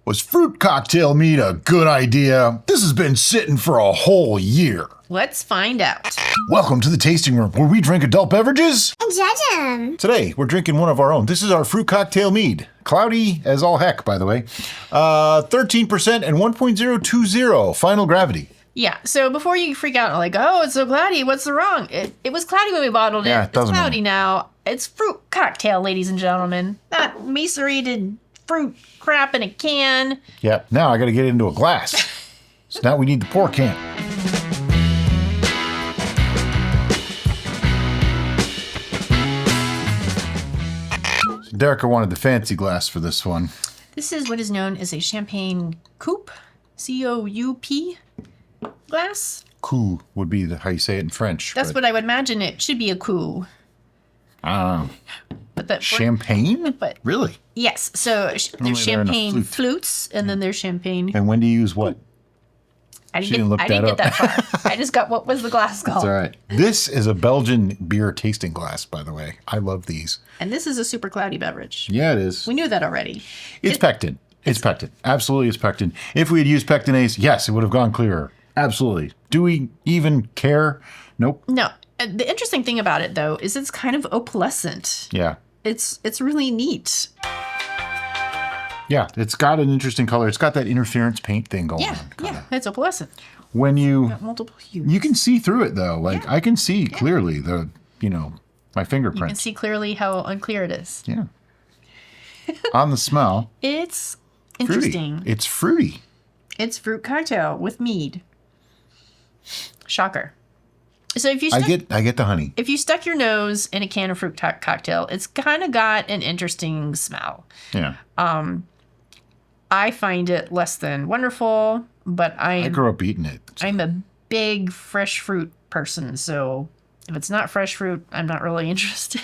Was Fruit Cocktail Mead a good idea? This has been sitting for a whole year. Let's find out. Welcome to the tasting room where we drink adult beverages and judge them. Today, we're drinking one of our own. This is our Fruit Cocktail Mead. Cloudy as all heck, by the way. 13% and 1.020 final gravity. Yeah, so before you freak out, like, oh, it's so cloudy, what's wrong? It was cloudy when we bottled it. Yeah, it doesn't It's cloudy matter. now. It's fruit cocktail, ladies and gentlemen. Not macerated fruit crap in a can. Yep, now I gotta get it into a glass. So now we need the pour can. So Derek wanted the fancy glass for this one. This is what is known as a champagne coupe, C-O-U-P glass. Coup would be how you say it in French. That's what I would imagine. It should be a coup. I don't know. But that Champagne? But Really? yes, so there's they're in a champagne flute. flutes, and then there's champagne. And when do you use what? I she didn't look I didn't that get that far. I just got what was the glass called. It's all right. This is a Belgian beer tasting glass, by the way. I love these. And this is a super cloudy beverage. Yeah, it is. We knew that already. It's pectin. It's pectin. Absolutely, it's pectin. If we had used pectinase, yes, it would have gone clearer. Absolutely. Do we even care? Nope. No. The interesting thing about it, though, is it's kind of opalescent. Yeah. It's really neat. Yeah, it's got an interesting color. It's got that interference paint thing going on. Yeah, it's opalescent. When you Got multiple hues. you can see through it though. Like I can see clearly my You can fingerprints. see clearly how unclear it is. Yeah. On the smell, It's fruity. interesting. It's fruity. It's fruit cocktail with mead. Shocker. So if you I stuck, get the honey. if you stuck your nose in a can of fruit cocktail, it's kind of got an interesting smell. Yeah. I find it less than wonderful, but I grew up eating it. So. I'm a big fresh fruit person, so if it's not fresh fruit, I'm not really interested.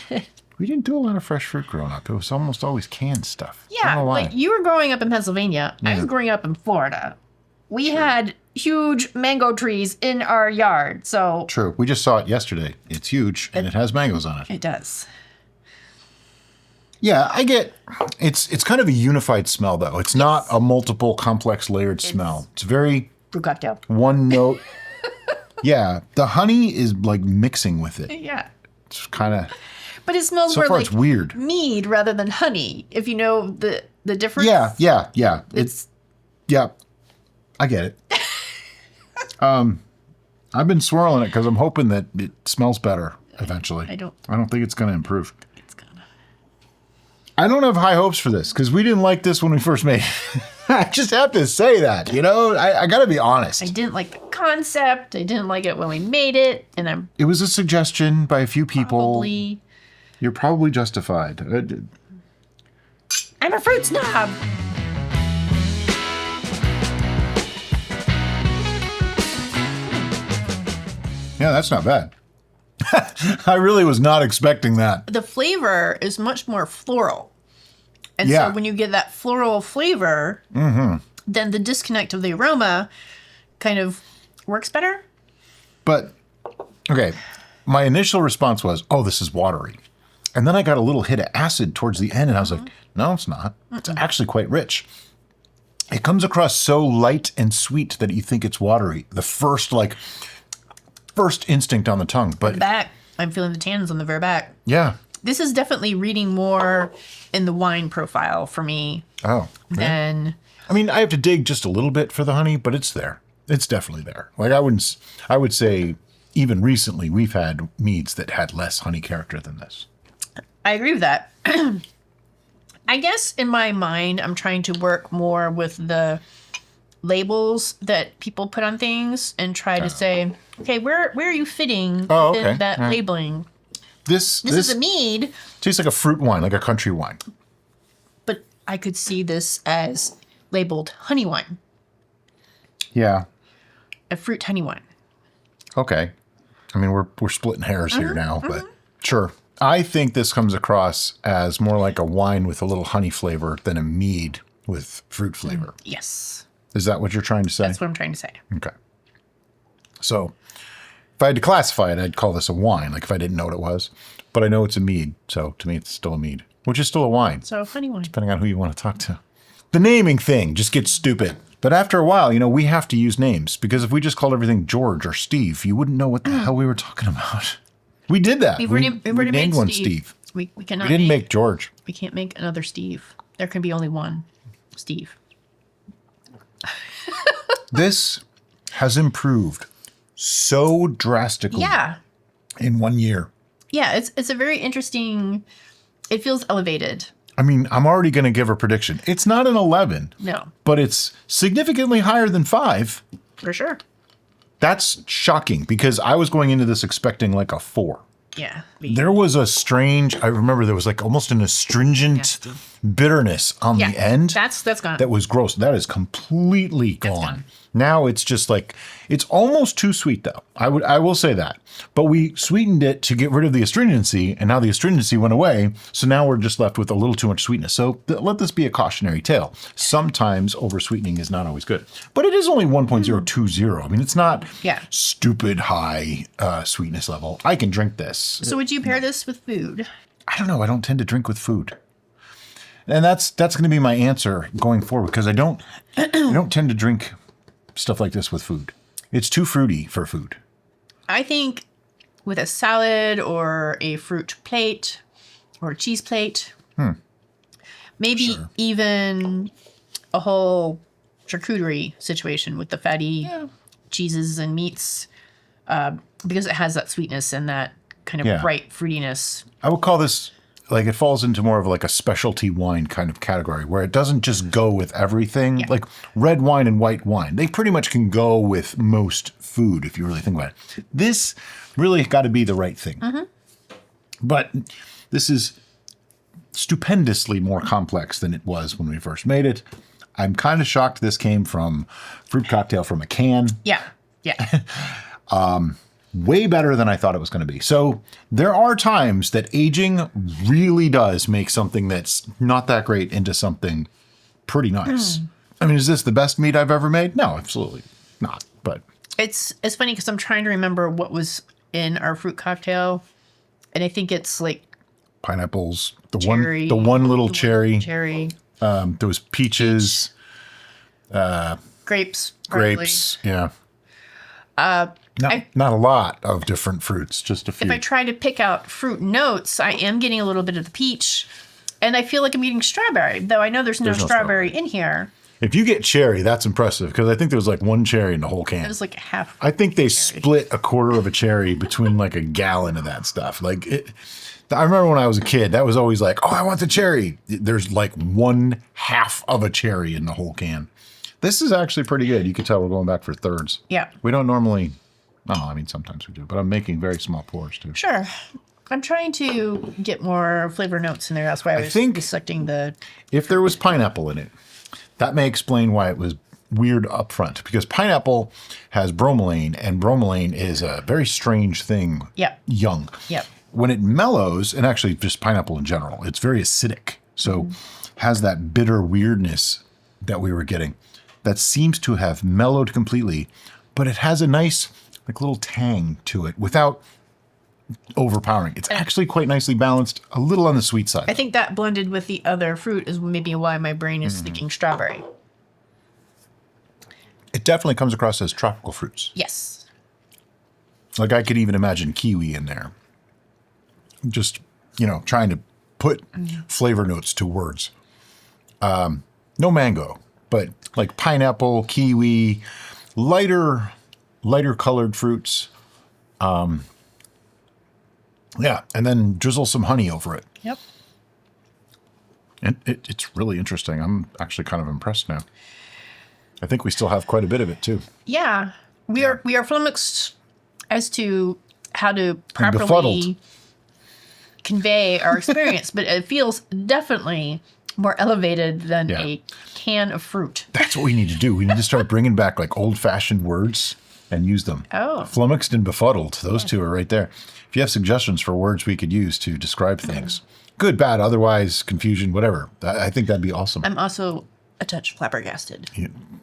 We didn't do a lot of fresh fruit growing up. It was almost always canned stuff. I Yeah, don't know why. like you were growing up in Pennsylvania. I was growing up in Florida. We had huge mango trees in our yard, so True. We just saw it yesterday. It's huge and it has mangoes on it. it does. Yeah, I get it's kind of a unified smell though. It's not a multiple complex layered smell. It's very Fruit cocktail. one note. Yeah, the honey is like mixing with it. Yeah. It's kind of But it smells so more far like it's weird. mead rather than honey, if you know the difference. Yeah. It's yeah. I get it. I've been swirling it because I'm hoping that it smells better eventually. I don't think it's going to improve. it's gonna. I don't have high hopes for this because we didn't like this when we first made it. I just have to say that, I got to be honest. I didn't like the concept. I didn't like it when we made it, and It was a suggestion by a few people. probably You're probably justified. I'm a fruit snob. Yeah, that's not bad. I really was not expecting that. The flavor is much more floral. And Yeah. so when you get that floral flavor, then the disconnect of the aroma kind of works better. But, okay, my initial response was, oh, this is watery. And then I got a little hit of acid towards the end, and I was like, no, it's not. It's actually quite rich. It comes across so light and sweet that you think it's watery. The first instinct on the tongue. But, Back, I'm feeling the tannins on the very back. yeah. This is definitely reading more in the wine profile for me Oh, yeah. than I mean, I have to dig just a little bit for the honey, but it's there. It's definitely there. Like I would say even recently we've had meads that had less honey character than this. I agree with that. I guess in my mind, I'm trying to work more with the labels that people put on things and try to say, okay, where are you fitting Oh, in okay. that All right. labeling? This This is a mead, tastes like a fruit wine, like a country wine. but I could see this as labeled honey wine, Yeah. a fruit honey wine. Okay. I mean, we're splitting hairs here now, but sure. I think this comes across as more like a wine with a little honey flavor than a mead with fruit flavor. Yes, Is that what you're trying to say? that's what I'm trying to say. Okay. So if I had to classify it, I'd call this a wine, like if I didn't know what it was. But I know it's a mead, so to me it's still a mead, which is still a wine, So honey wine. depending on who you want to talk to. The naming thing just gets stupid. But after a while, we have to use names because if we just called everything George or Steve, you wouldn't know what the hell we were talking about. We did that. We've already named made one Steve. Steve. We cannot. We didn't make George. We can't make another Steve. There can be only one Steve. This has improved so drastically. Yeah. In 1 year. Yeah, it's a very interesting. It feels elevated. I mean, I'm already going to give a prediction. It's not an 11. No. But it's significantly higher than 5. For sure. That's shocking because I was going into this expecting like a 4. Yeah. There was a strange, I remember there was like almost an astringent bitterness on the end. That's gone. That was gross. That is completely gone. Now it's just like, it's almost too sweet though. I will say that. But we sweetened it to get rid of the astringency, and now the astringency went away. So now we're just left with a little too much sweetness. So let this be a cautionary tale. Sometimes over sweetening is not always good. But it is only 1.020. I mean, it's not stupid high sweetness level. I can drink this. So would you pair this with food? I don't know. I don't tend to drink with food. And that's going to be my answer going forward because I don't tend to drink stuff like this with food. It's too fruity for food. I think with a salad or a fruit plate or a cheese plate, maybe even a whole charcuterie situation with the fatty cheeses and meats because it has that sweetness and that kind of bright fruitiness. I would call this like it falls into more of like a specialty wine kind of category where it doesn't just go with everything. Yeah. Like red wine and white wine, they pretty much can go with most food if you really think about it. This really got to be the right thing. Mm-hmm. But this is stupendously more complex than it was when we first made it. I'm kind of shocked this came from Fruit Cocktail from a can. Yeah. Yeah. Way better than I thought it was going to be. So there are times that aging really does make something that's not that great into something pretty nice. I mean, is this the best mead I've ever made? No, absolutely not. But it's funny because I'm trying to remember what was in our fruit cocktail, and I think it's like pineapples, cherry, the one little cherry, those peaches, grapes, yeah. Not a lot of different fruits, just a few. If I try to pick out fruit notes, I am getting a little bit of the peach, and I feel like I'm eating strawberry, though I know there's no strawberry in here. If you get cherry, that's impressive, because I think there was like one cherry in the whole can. It was like half. I think they split a quarter of a cherry between like a gallon of that stuff. Like I remember when I was a kid, that was always like, oh, I want the cherry. There's like 1/2 of a cherry in the whole can. This is actually pretty good. You can tell we're going back for thirds. Yeah. We don't normally... Oh, I mean, sometimes we do, but I'm making very small pours too. Sure. I'm trying to get more flavor notes in there. That's why I was selecting the... If there was pineapple in it, that may explain why it was weird up front, because pineapple has bromelain, and bromelain is a very strange thing young. Yep. When it mellows, and actually just pineapple in general, it's very acidic. So has that bitter weirdness that we were getting that seems to have mellowed completely, but it has a nice... like little tang to it without overpowering. It's actually quite nicely balanced, a little on the sweet side. I think that blended with the other fruit is maybe why my brain is thinking strawberry. It definitely comes across as tropical fruits. Yes. Like I could even imagine kiwi in there. Just, trying to put flavor notes to words. No mango, but like pineapple, kiwi, lighter colored fruits. And then drizzle some honey over it. Yep. And it's really interesting. I'm actually kind of impressed now. I think we still have quite a bit of it too. Yeah. We are flummoxed as to how to properly convey our experience, but it feels definitely more elevated than a can of fruit. That's what we need to do. We need to start bringing back like old-fashioned words and use them. Oh. Flummoxed and befuddled. Those two are right there. If you have suggestions for words we could use to describe things, good, bad, otherwise, confusion, whatever, I think that'd be awesome. I'm also a touch flabbergasted.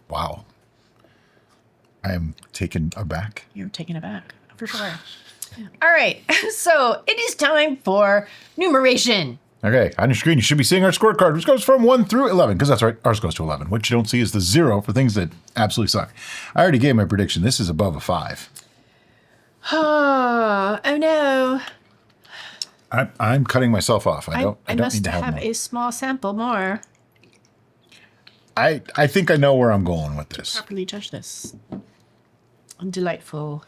Wow. I am taken aback. You're taken aback, for sure. All right. So it is time for numeration. Okay, on your screen, you should be seeing our scorecard, which goes from 1 through 11, because that's right, ours goes to 11. What you don't see is the 0 for things that absolutely suck. I already gave my prediction. This is above a 5. Oh no. I'm cutting myself off. I don't need to have more. A small sample more. I think I know where I'm going with this. Properly judge this. Delightful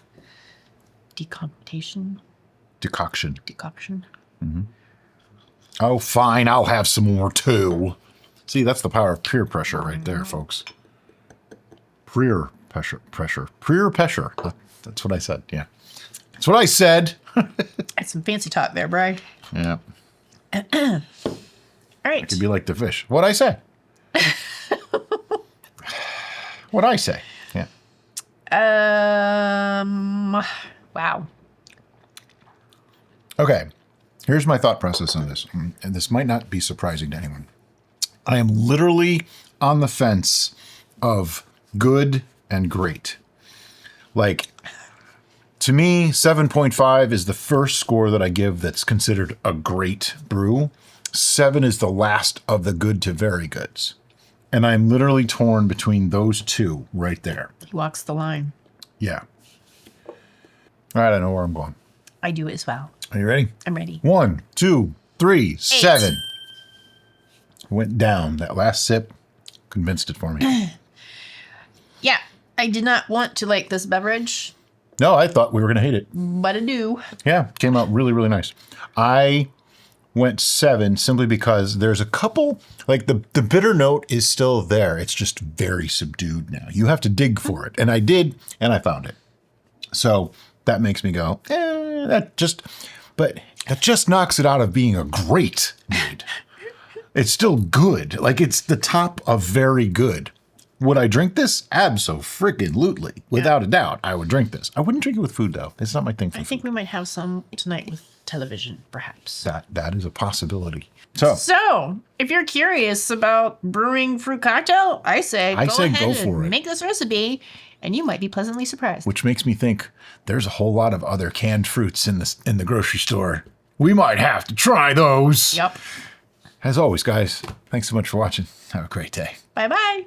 decoction. Mm-hmm. Oh, fine. I'll have some more too. See, that's the power of peer pressure right there, folks. Peer pressure. Peer pressure. That's what I said. Yeah. That's what I said. That's some fancy talk there, Brian. Yeah. All right. It could be like the fish. What'd I say? What'd I say? Yeah. Wow. Okay. Here's my thought process on this. And this might not be surprising to anyone. I am literally on the fence of good and great. Like, to me, 7.5 is the first score that I give that's considered a great brew. 7 is the last of the good to very goods. And I'm literally torn between those two right there. He walks the line. Yeah. All right, I know where I'm going. I do as well. Are you ready? I'm ready. 1, 2, 3, 7. Went down. That last sip convinced it for me. Yeah, I did not want to like this beverage, No, I thought we were going to hate it. but I do. Yeah, came out really, really nice. I went 7 simply because there's a couple, like the bitter note is still there. It's just very subdued now. You have to dig for it. And I did, and I found it. So that makes me go, that just knocks it out of being a great mead. It's still good. Like, it's the top of very good. Would I drink this? Abso-freaking-lutely. Without a doubt, I would drink this. I wouldn't drink it with food, though. It's not my thing for I food. think we might have some tonight with television, perhaps. That is a possibility. So if you're curious about brewing fruit cocktail, I say go ahead for and it. make this recipe, and you might be pleasantly surprised. Which makes me think there's a whole lot of other canned fruits in the grocery store. We might have to try those. Yep. As always, guys, thanks so much for watching. Have a great day. Bye-bye.